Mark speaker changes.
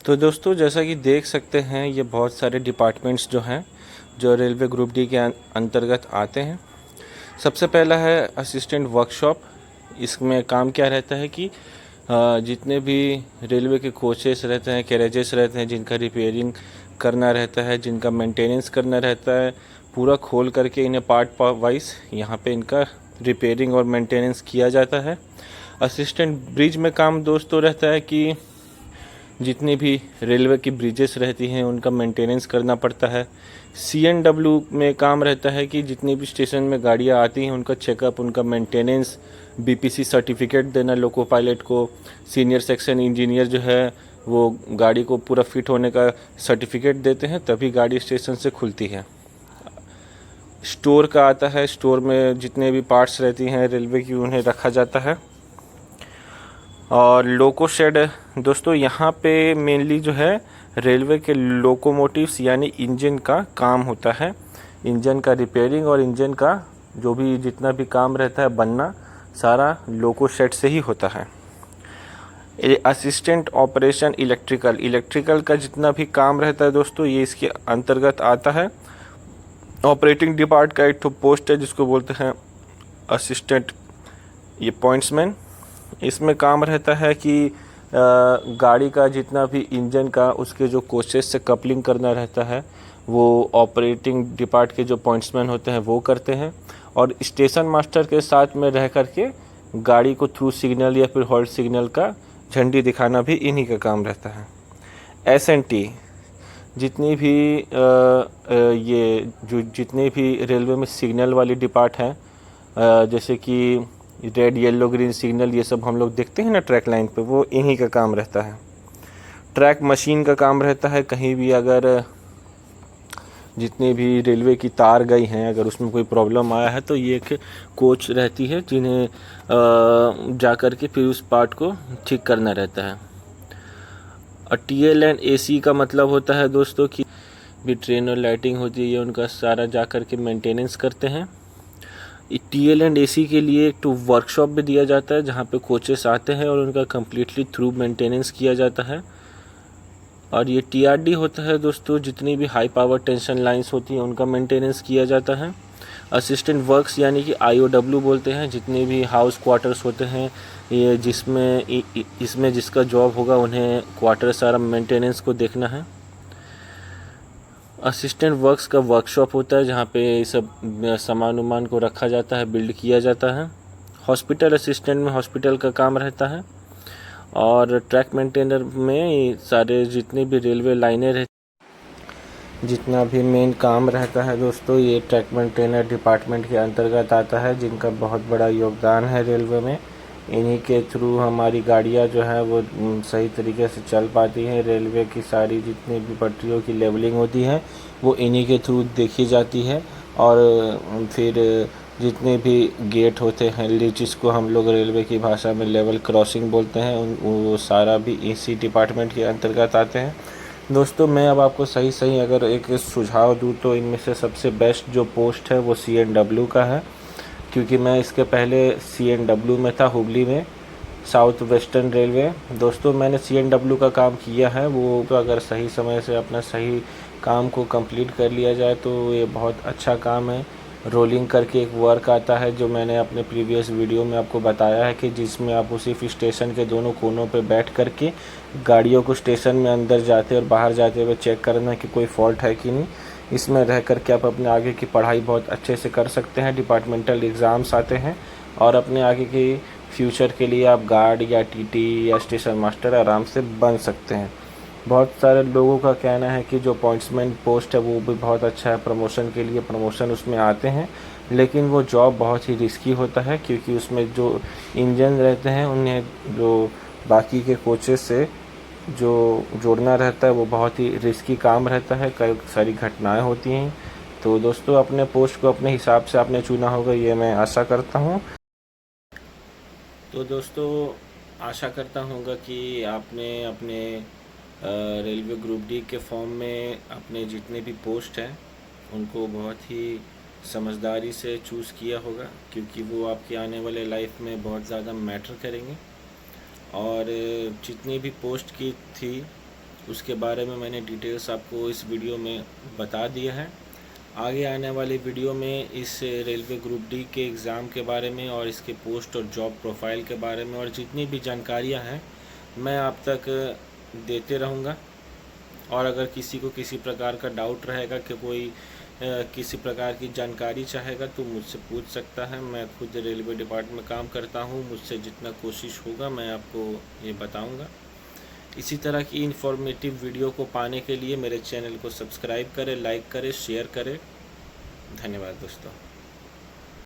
Speaker 1: तो दोस्तों जैसा कि देख सकते हैं ये बहुत सारे डिपार्टमेंट्स जो हैं जो रेलवे ग्रुप डी के अंतर्गत आते हैं। सबसे पहला है असिस्टेंट वर्कशॉप। इसमें काम क्या रहता है कि जितने भी रेलवे के कोचेस रहते हैं, कैरेजेस रहते हैं, जिनका रिपेयरिंग करना रहता है, जिनका मेंटेनेंस करना रहता है, पूरा खोल करके इन्हें पार्ट वाइज यहाँ पे इनका रिपेयरिंग और मेंटेनेंस किया जाता है। असिस्टेंट ब्रिज में काम दोस्तों रहता है कि जितनी भी रेलवे की ब्रिजेस रहती हैं उनका मेंटेनेंस करना पड़ता है। CNW में काम रहता है कि जितनी भी स्टेशन में गाड़ियाँ आती हैं उनका चेकअप, उनका मेंटेनेंस, BPC सर्टिफिकेट देना लोको पायलट को। सीनियर सेक्शन इंजीनियर जो है वो गाड़ी को पूरा फिट होने का सर्टिफिकेट देते हैं, तभी गाड़ी स्टेशन से खुलती है। स्टोर का आता है, स्टोर में जितने भी पार्ट्स रहती हैं रेलवे की उन्हें रखा जाता है। और लोको शेड दोस्तों यहाँ पे मेनली जो है रेलवे के लोकोमोटिव्स यानी इंजन का काम होता है। इंजन का रिपेयरिंग और इंजन का जो भी जितना भी काम रहता है बनना सारा लोको शेड से ही होता है। असिस्टेंट ऑपरेशन इलेक्ट्रिकल का जितना भी काम रहता है दोस्तों ये इसके अंतर्गत आता है। ऑपरेटिंग डिपार्ट का एक तो पोस्ट है जिसको बोलते हैं असिस्टेंट ये पॉइंट्समैन। इसमें काम रहता है कि गाड़ी का जितना भी इंजन का उसके जो कोचेस से कपलिंग करना रहता है वो ऑपरेटिंग डिपार्ट के जो पॉइंट्समैन होते हैं वो करते हैं। और स्टेशन मास्टर के साथ में रह करके गाड़ी को थ्रू सिग्नल या फिर हॉल्ट सिग्नल का झंडी दिखाना भी इन्हीं का काम रहता है। S&T जितनी भी ये जो जितने भी रेलवे में सिग्नल वाली डिपार्ट हैं, जैसे कि रेड येलो ग्रीन सिग्नल ये सब हम लोग देखते हैं ना ट्रैक लाइन पे, वो इन्हीं का काम रहता है। ट्रैक मशीन का काम रहता है, कहीं भी अगर जितनी भी रेलवे की तार गई हैं अगर उसमें कोई प्रॉब्लम आया है तो ये एक कोच रहती है जिन्हें जा कर के फिर उस पार्ट को ठीक करना रहता है। और TL एंड AC का मतलब होता है दोस्तों कि भी ट्रेन और लाइटिंग होती है, ये उनका सारा जा कर के मेंटेनेंस करते हैं। TL एंड AC के लिए एक तो वर्कशॉप भी दिया जाता है जहाँ पे कोचेस आते हैं और उनका कम्प्लीटली थ्रू मेंटेनेंस किया जाता है। और ये TRD होता है दोस्तों, जितनी भी हाई पावर टेंशन लाइंस होती हैं उनका मेंटेनेंस किया जाता है। असिस्टेंट वर्क्स यानी कि IOW बोलते हैं, जितने भी हाउस क्वार्टर्स होते हैं ये इसमें जिसका जॉब होगा उन्हें क्वार्टर सारा मेंटेनेंस को देखना है। असिस्टेंट वर्क्स का वर्कशॉप होता है जहाँ पे सब सामान उमान को रखा जाता है, बिल्ड किया जाता है। हॉस्पिटल असिस्टेंट में हॉस्पिटल का काम रहता है। और ट्रैक मेंटेनर में सारे जितनी भी रेलवे लाइनें रहती, जितना भी मेन काम रहता है दोस्तों ये ट्रैक मेंटेनर डिपार्टमेंट के अंतर्गत आता है, जिनका बहुत बड़ा योगदान है रेलवे में। इन्हीं के थ्रू हमारी गाड़ियाँ जो है वो सही तरीके से चल पाती हैं। रेलवे की सारी जितनी भी पटरियों की लेवलिंग होती है वो इन्हीं के थ्रू देखी जाती है। और फिर जितने भी गेट होते हैं जिसको हम लोग रेलवे की भाषा में लेवल क्रॉसिंग बोलते हैं वो सारा भी इसी डिपार्टमेंट के अंतर्गत आते हैं। दोस्तों मैं अब आपको सही अगर एक सुझाव दूँ तो इनमें से सबसे बेस्ट जो पोस्ट है वो CNW का है, क्योंकि मैं इसके पहले CNW में था हुबली में, साउथ वेस्टर्न रेलवे। दोस्तों मैंने CNW का काम किया है, वो तो अगर सही समय से अपना सही काम को कंप्लीट कर लिया जाए तो ये बहुत अच्छा काम है। रोलिंग करके एक वर्क आता है जो मैंने अपने प्रीवियस वीडियो में आपको बताया है कि जिसमें आप उसी स्टेशन के दोनों कोनों पे बैठ करके गाड़ियों को स्टेशन में अंदर जाते और बाहर जाते हुए चेक करना कि कोई फॉल्ट है कि नहीं। इसमें रह करके आप अपने आगे की पढ़ाई बहुत अच्छे से कर सकते हैं। डिपार्टमेंटल एग्ज़ाम्स आते हैं और अपने आगे की फ्यूचर के लिए आप गार्ड या TT या स्टेशन मास्टर आराम से बन सकते हैं। बहुत सारे लोगों का कहना है कि जो पॉइंट्समैन पोस्ट है वो भी बहुत अच्छा है, प्रमोशन के लिए प्रमोशन उसमें आते हैं, लेकिन वो जॉब बहुत ही रिस्की होता है क्योंकि उसमें जो इंजन रहते हैं उन्हें जो बाकी के कोचेस से जो जोड़ना रहता है वो बहुत ही रिस्की काम रहता है, कई सारी घटनाएं होती हैं। तो दोस्तों अपने पोस्ट को अपने हिसाब से आपने चुना होगा ये मैं आशा करता हूँ। तो दोस्तों आशा करता हूँगा कि आपने अपने रेलवे ग्रुप डी के फॉर्म में अपने जितने भी पोस्ट हैं उनको बहुत ही समझदारी से चूज़ किया होगा, क्योंकि वो आपके आने वाले लाइफ में बहुत ज़्यादा मैटर करेंगे। और जितनी भी पोस्ट की थी उसके बारे में मैंने डिटेल्स आपको इस वीडियो में बता दिया है। आगे आने वाली वीडियो में इस रेलवे ग्रुप डी के एग्ज़ाम के बारे में और इसके पोस्ट और जॉब प्रोफाइल के बारे में और जितनी भी जानकारियां हैं मैं आप तक देते रहूँगा। और अगर किसी को किसी प्रकार का डाउट रहेगा कि कोई किसी प्रकार की जानकारी चाहेगा तो मुझसे पूछ सकता है। मैं खुद रेलवे डिपार्टमेंट में काम करता हूँ, मुझसे जितना कोशिश होगा मैं आपको ये बताऊँगा। इसी तरह की इन्फॉर्मेटिव वीडियो को पाने के लिए मेरे चैनल को सब्सक्राइब करें, लाइक करें, शेयर करें। धन्यवाद दोस्तों।